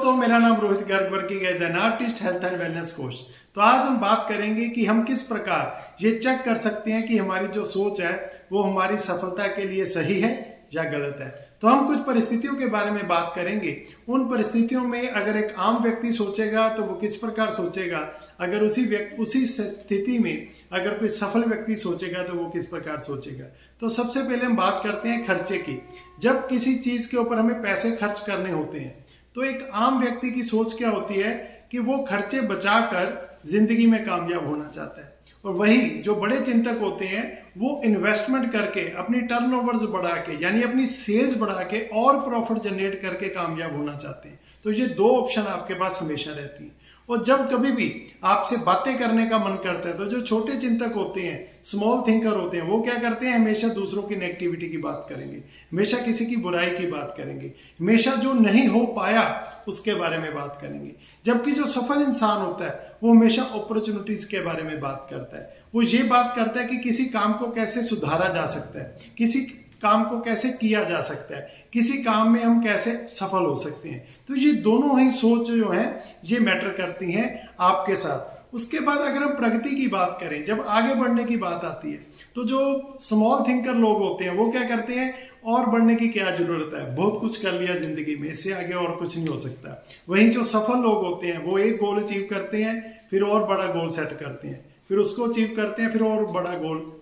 दोस्तों, मेरा नाम Rohit Garg working as an artist, health and wellness coach. तो आज हम बात करेंगे कि हम किस प्रकार ये चेक कर सकते हैं कि हमारी जो सोच है वो हमारी सफलता के लिए सही है या गलत है। तो हम कुछ परिस्थितियों के बारे में बात करेंगे। उन परिस्थितियों में अगर एक आम व्यक्ति सोचेगा तो वो किस प्रकार सोचेगा, अगर उसी स्थिति में अगर कोई सफल व्यक्ति सोचेगा तो वो किस प्रकार सोचेगा। तो सबसे पहले हम बात करते हैं खर्चे की। जब किसी चीज के ऊपर हमें पैसे खर्च करने होते हैं तो एक आम व्यक्ति की सोच क्या होती है कि वो खर्चे बचाकर जिंदगी में कामयाब होना चाहता है। और वही जो बड़े चिंतक होते हैं वो इन्वेस्टमेंट करके अपनी टर्नओवर्स बढ़ा के यानी अपनी सेल्स बढ़ा के और प्रॉफिट जनरेट करके कामयाब होना चाहते हैं। तो ये दो ऑप्शन आपके पास हमेशा रहती हैं। और जब कभी भी आपसे बातें करने का मन करता है तो जो छोटे चिंतक होते हैं, स्मॉल थिंकर होते हैं, वो क्या करते हैं, हमेशा दूसरों की नेगेटिविटी की बात करेंगे, हमेशा किसी की बुराई की बात करेंगे, हमेशा जो नहीं हो पाया उसके बारे में बात करेंगे। जबकि जो सफल इंसान होता है वो हमेशा अपॉर्चुनिटीज के बारे में बात करता है। वो ये बात करता है कि किसी काम को कैसे सुधारा जा सकता है, किसी काम को कैसे किया जा सकता है, किसी काम में हम कैसे सफल हो सकते हैं। तो ये दोनों ही सोच जो है ये मैटर करती हैं आपके साथ। उसके बाद अगर हम प्रगति की बात करें, जब आगे बढ़ने की बात आती है तो जो स्मॉल थिंकर लोग होते हैं वो क्या करते हैं, और बढ़ने की क्या जरूरत है, बहुत कुछ कर लिया जिंदगी में, इससे आगे और कुछ नहीं हो सकता। वहीं जो सफल लोग होते हैं वो एक गोल अचीव करते हैं, फिर और बड़ा गोल सेट करते हैं, फिर उसको अचीव करते हैं, फिर और बड़ा गोल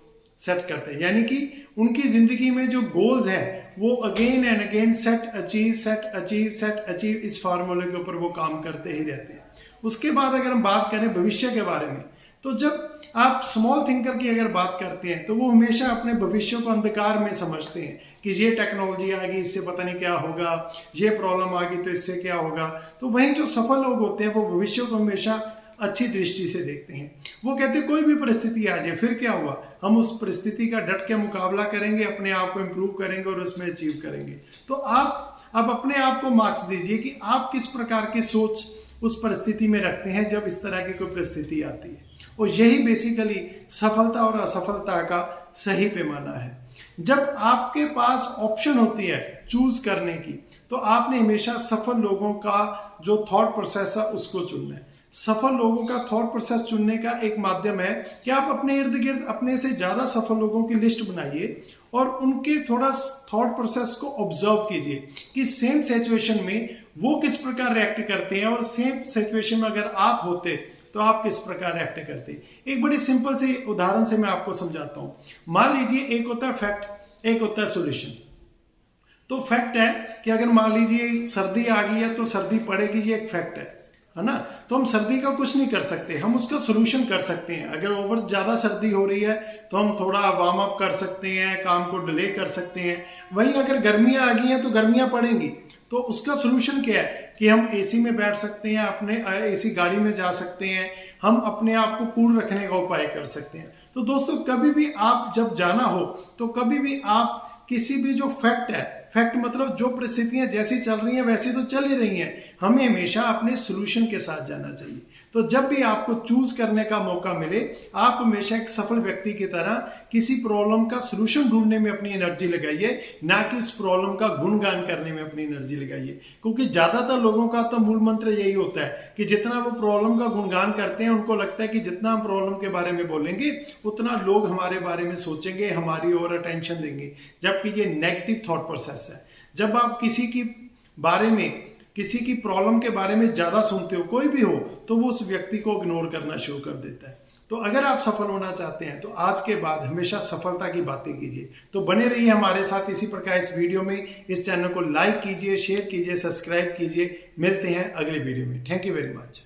सेट करते हैं। यानी कि उनकी जिंदगी में जो गोल्स हैं वो again and again set achieve set achieve set achieve, इस फार्मूले के ऊपर वो काम करते ही रहते हैं। उसके बाद अगर हम बात करें भविष्य के बारे में, तो जब आप स्मॉल थिंकर की अगर बात करते हैं तो वो हमेशा अपने भविष्य को अंधकार में समझते हैं कि ये टेक्नोलॉजी आ गई, इससे पता नहीं क्या होगा, ये प्रॉब्लम आ गई तो इससे क्या होगा। तो वहीं जो सफल लोग होते हैं वो भविष्य को हमेशा अच्छी दृष्टि से देखते हैं। वो कहते हैं कोई भी परिस्थिति आ जाए फिर क्या हुआ, हम उस परिस्थिति का डट के मुकाबला करेंगे, अपने आप को इम्प्रूव करेंगे और उसमें अचीव करेंगे। तो आप अब अपने आप को मार्क्स दीजिए कि आप किस प्रकार की सोच उस परिस्थिति में रखते हैं जब इस तरह की कोई परिस्थिति आती है। और यही बेसिकली सफलता और असफलता का सही पैमाना है। जब आपके पास ऑप्शन होती है चूज करने की तो आपने हमेशा सफल लोगों का जो थॉट प्रोसेस है उसको चुनना है। सफल लोगों का थॉट प्रोसेस चुनने का एक माध्यम है कि आप अपने इर्द गिर्द अपने से ज्यादा सफल लोगों की लिस्ट बनाइए और उनके थोड़ा थॉट प्रोसेस को ऑब्जर्व कीजिए कि सेम सिचुएशन में वो किस प्रकार रिएक्ट करते हैं, और सेम सिचुएशन में अगर आप होते तो आप किस प्रकार रिएक्ट करते। एक बड़ी सिंपल सी उदाहरण से मैं आपको समझाता हूं। मान लीजिए एक होता है फैक्ट, एक होता है सॉल्यूशन। तो फैक्ट है कि अगर मान लीजिए सर्दी आ गई है तो सर्दी पड़ेगी, ये एक फैक्ट है ना। तो हम सर्दी का कुछ नहीं कर सकते, हम उसका सोल्यूशन कर सकते हैं। अगर ओवर ज्यादा सर्दी हो रही है तो हम थोड़ा वार्म अप कर सकते हैं, काम को डिले कर सकते हैं। वहीं अगर गर्मियां आ गई हैं तो गर्मियां पड़ेंगी, तो उसका सोल्यूशन क्या है कि हम एसी में बैठ सकते हैं, अपने एसी गाड़ी में जा सकते हैं, हम अपने आप को कूल रखने का उपाय कर सकते हैं। तो दोस्तों, कभी भी आप जब जाना हो तो कभी भी आप किसी भी जो फैक्ट है, फैक्ट मतलब जो परिस्थितियां जैसी चल रही हैं वैसी तो चल ही रही हैं, हमें हमेशा अपने सोल्यूशन के साथ जाना चाहिए। तो जब भी आपको चूज करने का मौका मिले, आप हमेशा एक सफल व्यक्ति की तरह किसी प्रॉब्लम का सोल्यूशन ढूंढने में अपनी एनर्जी लगाइए, ना कि इस प्रॉब्लम का गुणगान करने में अपनी एनर्जी लगाइए। क्योंकि ज्यादातर लोगों का तो मूल मंत्र यही होता है कि जितना वो प्रॉब्लम का गुणगान करते हैं उनको लगता है कि जितना हम प्रॉब्लम के बारे में बोलेंगे उतना लोग हमारे बारे में सोचेंगे, हमारी ओर अटेंशन देंगे, जबकि ये नेगेटिव थॉट प्रोसेस है। जब आप किसी की प्रॉब्लम के बारे में ज्यादा सुनते हो, कोई भी हो, तो वो उस व्यक्ति को इग्नोर करना शुरू कर देता है। तो अगर आप सफल होना चाहते हैं तो आज के बाद हमेशा सफलता की बातें कीजिए। तो बने रहिए हमारे साथ इसी प्रकार इस वीडियो में। इस चैनल को लाइक कीजिए, शेयर कीजिए, सब्सक्राइब कीजिए। मिलते हैं अगले वीडियो में। Thank you very much.